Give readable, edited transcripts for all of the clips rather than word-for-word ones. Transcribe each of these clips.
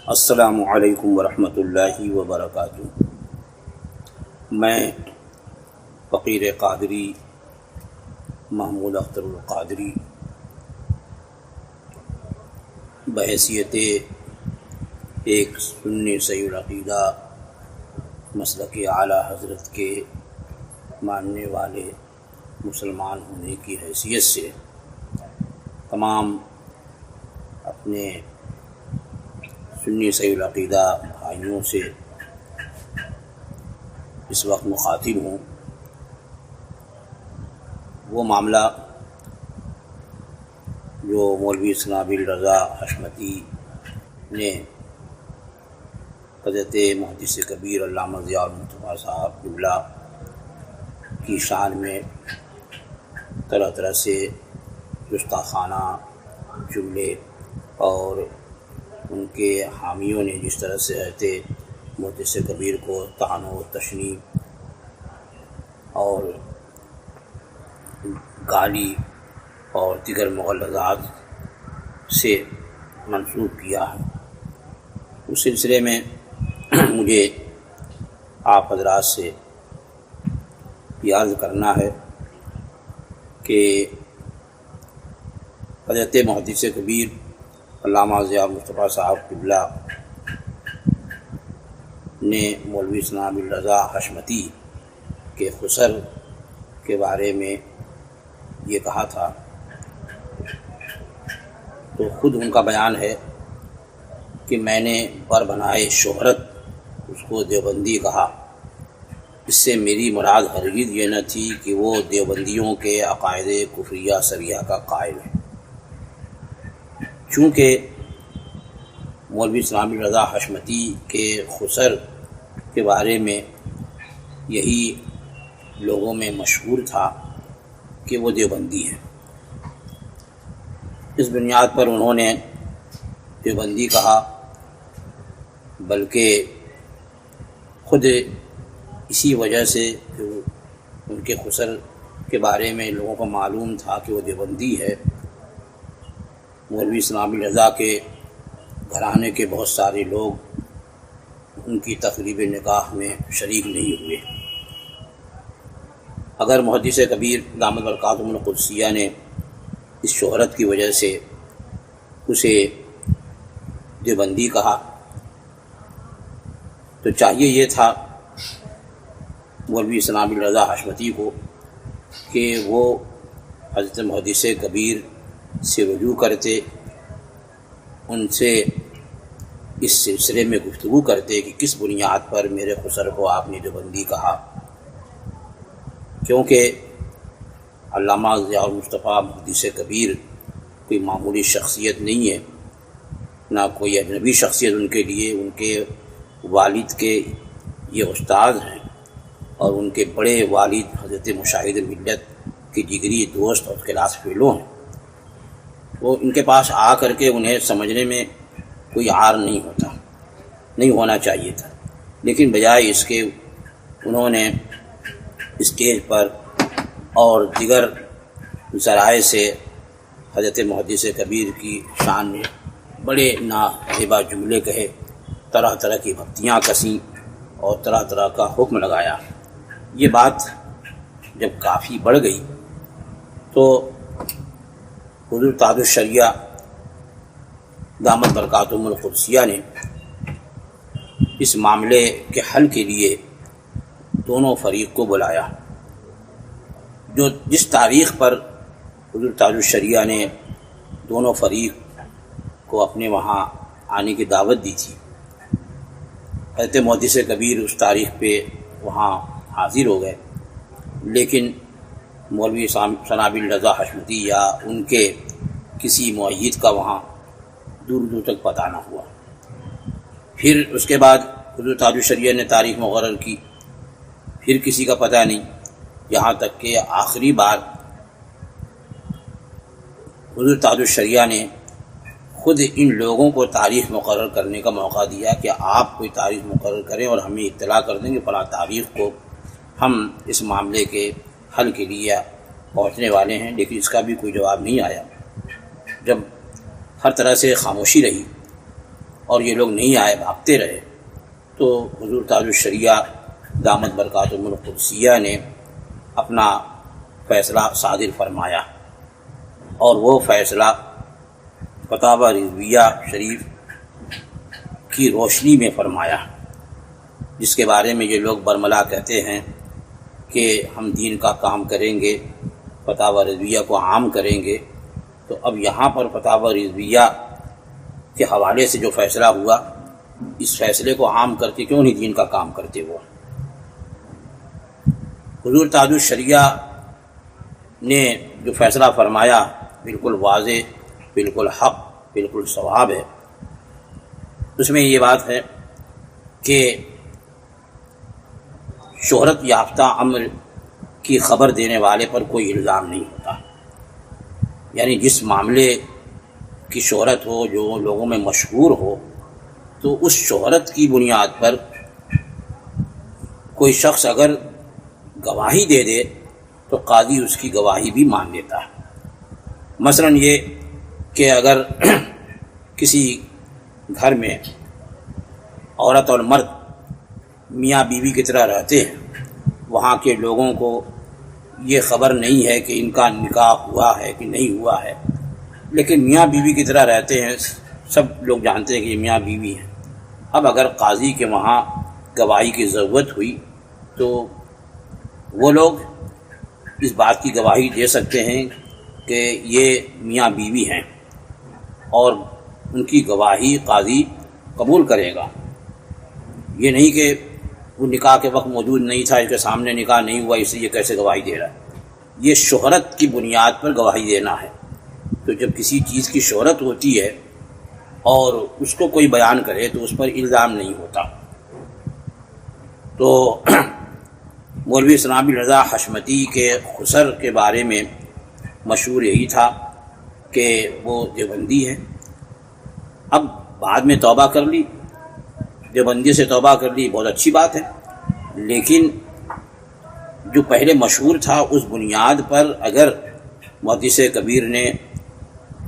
السلام علیکم ورحمۃ اللہ وبرکاتہ۔ میں فقیر قادری محمود اختر القادری بحیثیت ایک سنی صحیح العقیدہ مسلک اعلیٰ حضرت کے ماننے والے مسلمان ہونے کی حیثیت سے تمام اپنے سنی صحیح العقیدہ بھائیوں سے اس وقت مخاطب ہوں۔ وہ معاملہ جو مولوی سنابل رضا حشمتی نے حضرت محدث کبیر علامہ ضیاء المصطفیٰ صاحب قبلہ کی شان میں طرح طرح سے گستاخانہ جملے اور ان کے حامیوں نے جس طرح سے حضرت محدث کبیر کو طعن و تشنیع اور گالی اور دیگر مغلظات سے منسوب کیا ہے، اس سلسلے میں مجھے آپ حضرات سے یہ عرض کرنا ہے کہ حضرت محدث کبیر علامہ ضیاء المصطفیٰ صاحب قبلہ نے مولوی سنابل رضا حشمتی کے خسر کے بارے میں یہ کہا تھا، تو خود ان کا بیان ہے کہ میں نے بر بنائے شہرت اس کو دیوبندی کہا۔ اس سے میری مراد ہرگز یہ نہ تھی کہ وہ دیوبندیوں کے عقائد کفریہ سریہ کا قائل ہے، چونکہ مولوی سنابل رضا حشمتی کے خسر کے بارے میں یہی لوگوں میں مشہور تھا کہ وہ دیوبندی ہے۔ اس بنیاد پر انہوں نے دیوبندی کہا، بلکہ خود اسی وجہ سے جو ان کے خسر کے بارے میں لوگوں کو معلوم تھا کہ وہ دیوبندی ہے، مولوی سنابل رضا کے گھرانے کے بہت سارے لوگ ان کی تقریب نکاح میں شریک نہیں ہوئے۔ اگر محدث کبیر دامت برکاتہم القدسیہ نے اس شہرت کی وجہ سے اسے دیوبندی کہا، تو چاہیے یہ تھا مولوی سنابل رضا حشمتی کو کہ وہ حضرت محدث کبیر سے رجوع کرتے، ان سے اس سلسلے میں گفتگو کرتے کہ کس بنیاد پر میرے خسر کو آپ نے دیوبندی کہا، کیونکہ علامہ ضیاء المصطفیٰ محدث کبیر کوئی معمولی شخصیت نہیں ہے، نہ کوئی اجنبی شخصیت ان کے لیے۔ ان کے والد کے یہ استاد ہیں اور ان کے بڑے والد حضرت مشاہد ملت کے جگری دوست اور کلاس فیلو ہیں۔ وہ ان کے پاس آ کر کے انہیں سمجھنے میں کوئی عار نہیں ہونا چاہیے تھا، لیکن بجائے اس کے انہوں نے اسٹیج پر اور دیگر ذرائع سے حضرت محدث کبیر کی شان میں بڑے ناہبہ جملے کہے، طرح طرح کی بھکتیاں کسیں اور طرح طرح کا حکم لگایا۔ یہ بات جب کافی بڑھ گئی تو حضور تاج الشریعہ دامت برکاتہم القدسیہ نے اس معاملے کے حل کے لیے دونوں فریق کو بلایا۔ جس تاریخ پر حضور تاج الشریعہ نے دونوں فریق کو اپنے وہاں آنے کی دعوت دی تھی، حضرت محدث کبیر اس تاریخ پہ وہاں حاضر ہو گئے، لیکن مولوی سنابل رضا حشمتی یا ان کے کسی معید کا وہاں دور دور تک پتہ نہ ہوا۔ پھر اس کے بعد حضور تاج الشریعہ نے تاریخ مقرر کی، پھر کسی کا پتہ نہیں، یہاں تک کہ آخری بار حضور تاج الشریعہ نے خود ان لوگوں کو تاریخ مقرر کرنے کا موقع دیا کہ آپ کوئی تاریخ مقرر کریں اور ہمیں اطلاع کر دیں کہ فلاں تاریخ کو ہم اس معاملے کے حل کے لیے پہنچنے والے ہیں، لیکن اس کا بھی کوئی جواب نہیں آیا۔ جب ہر طرح سے خاموشی رہی اور یہ لوگ نہیں آئے، بھاگتے رہے، تو حضور تاج الشریعہ دامت برکاتہم القدسیہ نے اپنا فیصلہ صادر فرمایا، اور وہ فیصلہ فتاوی رضویہ شریف کی روشنی میں فرمایا، جس کے بارے میں یہ لوگ برملا کہتے ہیں کہ ہم دین کا کام کریں گے، فتاوی رضویہ کو عام کریں گے۔ تو اب یہاں پر فتاوی رضویہ کے حوالے سے جو فیصلہ ہوا، اس فیصلے کو عام کرتے کیوں نہیں دین کا کام کرتے وہ؟ حضور تاج الشریعہ نے جو فیصلہ فرمایا بالکل واضح، بالکل حق، بالکل صواب ہے۔ اس میں یہ بات ہے کہ شہرت یافتہ امر کی خبر دینے والے پر کوئی الزام نہیں ہوتا، یعنی جس معاملے کی شہرت ہو، جو لوگوں میں مشہور ہو، تو اس شہرت کی بنیاد پر کوئی شخص اگر گواہی دے دے تو قاضی اس کی گواہی بھی مان لیتا ہے۔ مثلا یہ کہ اگر کسی گھر میں عورت اور مرد میاں بیوی کی طرح رہتے ہیں، وہاں کے لوگوں کو یہ خبر نہیں ہے کہ ان کا نکاح ہوا ہے کہ نہیں ہوا ہے، لیکن میاں بیوی کی طرح رہتے ہیں، سب لوگ جانتے ہیں کہ یہ میاں بیوی ہیں۔ اب اگر قاضی کے وہاں گواہی کی ضرورت ہوئی تو وہ لوگ اس بات کی گواہی دے سکتے ہیں کہ یہ میاں بیوی ہیں، اور ان کی گواہی قاضی قبول کرے گا۔ یہ نہیں کہ وہ نکاح کے وقت موجود نہیں تھا، اس کے سامنے نکاح نہیں ہوا، اس لیے کیسے گواہی دے رہا ہے۔ یہ شہرت کی بنیاد پر گواہی دینا ہے۔ تو جب کسی چیز کی شہرت ہوتی ہے اور اس کو کوئی بیان کرے تو اس پر الزام نہیں ہوتا۔ تو مولوی ثنابل رضا حشمتی کے خسر کے بارے میں مشہور یہی تھا کہ وہ دیوبندی ہے۔ اب بعد میں توبہ کر لی، دیوبندی سے توبہ کر لی، بہت اچھی بات ہے، لیکن جو پہلے مشہور تھا اس بنیاد پر اگر محدث کبیر نے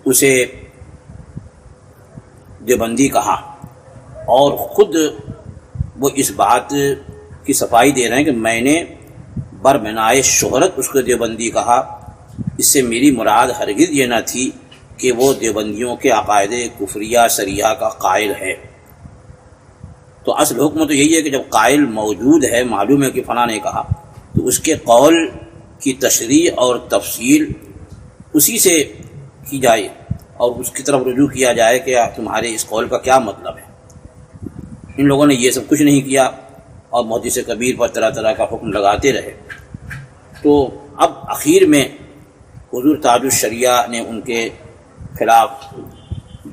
اسے دیوبندی کہا اور خود وہ اس بات کی صفائی دے رہے ہیں کہ میں نے برمنائے شہرت اس کو دیوبندی کہا، اس سے میری مراد ہرگز یہ نہ تھی کہ وہ دیوبندیوں کے عقائد کفریہ صریحہ کا قائل ہے۔ تو اصل حکم تو یہی ہے کہ جب قائل موجود ہے، معلوم ہے کہ فلاں نے کہا، تو اس کے قول کی تشریح اور تفصیل اسی سے کی جائے اور اس کی طرف رجوع کیا جائے کہ تمہارے اس قول کا کیا مطلب ہے۔ ان لوگوں نے یہ سب کچھ نہیں کیا اور محدث کبیر پر طرح طرح کا حکم لگاتے رہے۔ تو اب اخیر میں حضور تاج الشریعہ نے ان کے خلاف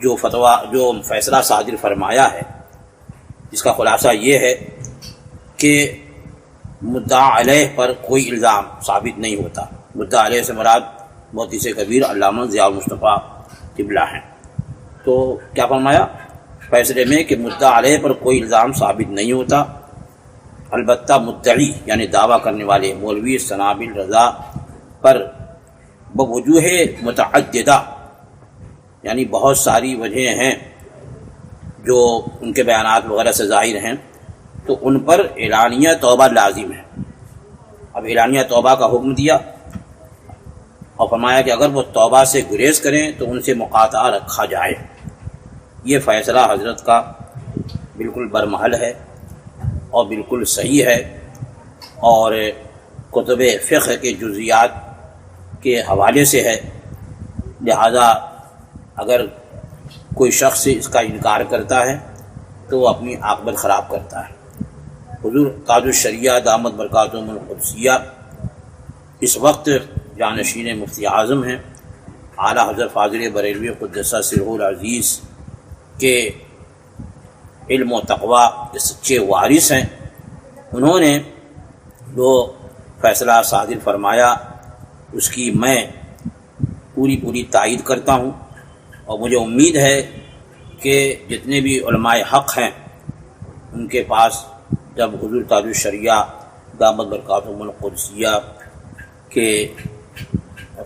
جو فیصلہ صادر فرمایا ہے، جس کا خلاصہ یہ ہے کہ مدعا علیہ پر کوئی الزام ثابت نہیں ہوتا۔ مدعا علیہ سے مراد محدث کبیر علامہ ضیاء المصطفیٰ قبلہ ہیں۔ تو کیا فرمایا فیصلے میں کہ مدعا علیہ پر کوئی الزام ثابت نہیں ہوتا، البتہ مدعی یعنی دعویٰ کرنے والے مولوی ثنابل رضا پر بوجوہ متعددہ، یعنی بہت ساری وجہیں ہیں جو ان کے بیانات وغیرہ سے ظاہر ہیں، تو ان پر اعلانیہ توبہ لازم ہے۔ اب اعلانیہ توبہ کا حکم دیا اور فرمایا کہ اگر وہ توبہ سے گریز کریں تو ان سے مقاطعہ رکھا جائے۔ یہ فیصلہ حضرت کا بالکل برمحل ہے اور بالکل صحیح ہے، اور کتب فقہ کے جزیات کے حوالے سے ہے، لہذا اگر کوئی شخص اس کا انکار کرتا ہے تو وہ اپنی عاقبت خراب کرتا ہے۔ حضور تاج الشریعہ دامت برکاتہم القدسیہ اس وقت جانشین مفتی اعظم ہیں، اعلیٰ حضرت فاضل بریلوی قدس سرہ العزیز کے علم و تقوی کے سچے وارث ہیں۔ انہوں نے جو فیصلہ صادر فرمایا اس کی میں پوری تائید کرتا ہوں، اور مجھے امید ہے کہ جتنے بھی علماء حق ہیں ان کے پاس جب حضور تاج الشریعہ دامت برکاتہم القدسیہ کے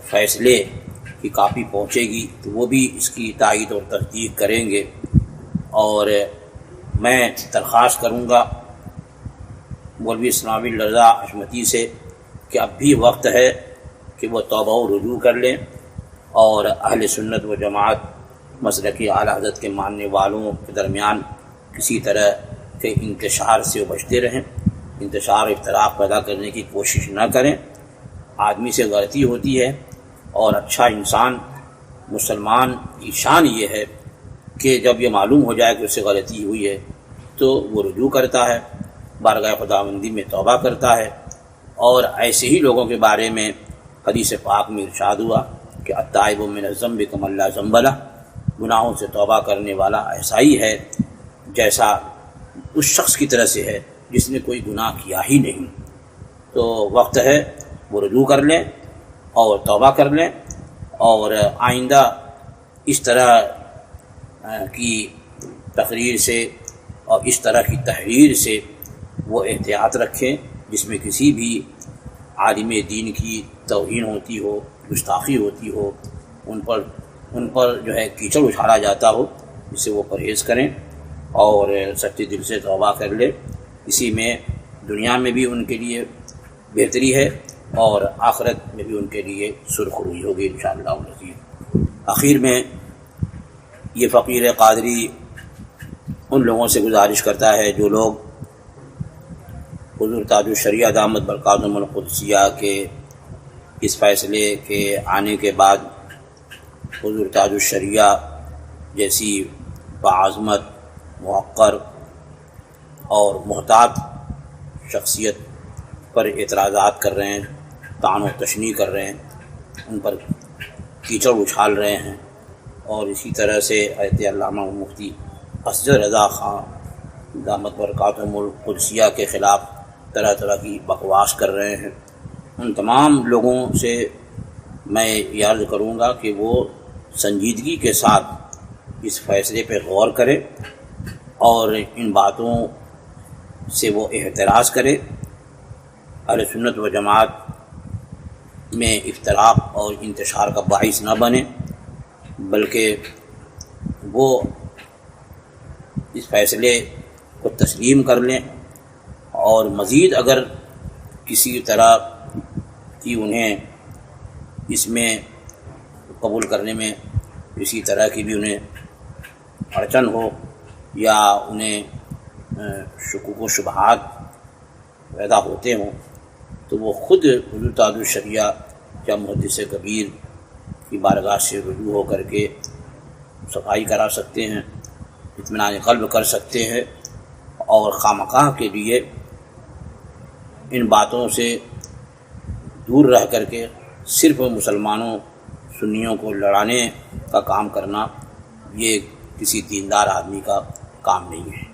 فیصلے کی کاپی پہنچے گی تو وہ بھی اس کی تائید اور تصدیق کریں گے، اور میں درخواست کروں گا مولوی اسماعیل رضا حشمتی سے کہ اب بھی وقت ہے کہ وہ توبہ و رجوع کر لیں اور اہل سنت و جماعت مسلکی اعلیٰ حضرت کے ماننے والوں کے درمیان کسی طرح کے انتشار سے وہ بچتے رہیں، انتشار اختلاف پیدا کرنے کی کوشش نہ کریں۔ آدمی سے غلطی ہوتی ہے اور اچھا انسان مسلمان کی شان یہ ہے کہ جب یہ معلوم ہو جائے کہ اس سے غلطی ہوئی ہے تو وہ رجوع کرتا ہے، بارگاہ خداوندی میں توبہ کرتا ہے۔ اور ایسے ہی لوگوں کے بارے میں حدیث پاک میں ارشاد ہوا کہ التائب من الذنب کمن لا ذنب لہ، گناہوں سے توبہ کرنے والا ایسا ہی ہے جیسا اس شخص کی طرح سے ہے جس نے کوئی گناہ کیا ہی نہیں۔ تو وقت ہے وہ رجوع کر لیں اور توبہ کر لیں، اور آئندہ اس طرح کی تقریر سے اور اس طرح کی تحریر سے وہ احتیاط رکھیں جس میں کسی بھی عالم دین کی توہین ہوتی ہو، گستاخی ہوتی ہو، ان پر جو ہے کیچڑ اچھالا جاتا ہو، اس سے وہ پرہیز کریں اور سچے دل سے توبہ کر لیں۔ اسی میں دنیا میں بھی ان کے لیے بہتری ہے اور آخرت میں بھی ان کے لیے سرخروئی ہوگی انشاءاللہ العزیز۔ آخر میں یہ فقیر قادری ان لوگوں سے گزارش کرتا ہے جو لوگ حضور تاج الشریعہ دامت برکاتہم القدسیہ کے اس فیصلے کے آنے کے بعد حضور تاج الشریعہ جیسی باعظمت، موقر اور محتاط شخصیت پر اعتراضات کر رہے ہیں، طعن و تشنیع کر رہے ہیں، ان پر کیچڑ اچھال رہے ہیں، اور اسی طرح سے حضرت علامہ مفتی اسجد رضا خان دامت برکاتہم القدسیہ کے خلاف طرح طرح کی بکواس کر رہے ہیں، ان تمام لوگوں سے میں یہ عرض کروں گا کہ وہ سنجیدگی کے ساتھ اس فیصلے پہ غور کرے اور ان باتوں سے وہ احتراز کرے، اہل سنت و جماعت میں افتراق اور انتشار کا باعث نہ بنے، بلکہ وہ اس فیصلے کو تسلیم کر لیں، اور مزید اگر کسی طرح کی انہیں اس میں قبول کرنے میں کسی طرح کی بھی انہیں اڑچن ہو یا انہیں شکوک و شبہات پیدا ہوتے ہوں تو وہ خود حضور تاج الشریعہ یا محدث کبیر کی بارگاہ سے رجوع ہو کر کے صفائی کرا سکتے ہیں، اطمینان قلب کر سکتے ہیں، اور خامخواہ کے لیے ان باتوں سے دور رہ کر کے صرف مسلمانوں سنیوں کو لڑانے کا کام کرنا یہ کسی دیندار آدمی کا کام نہیں ہے۔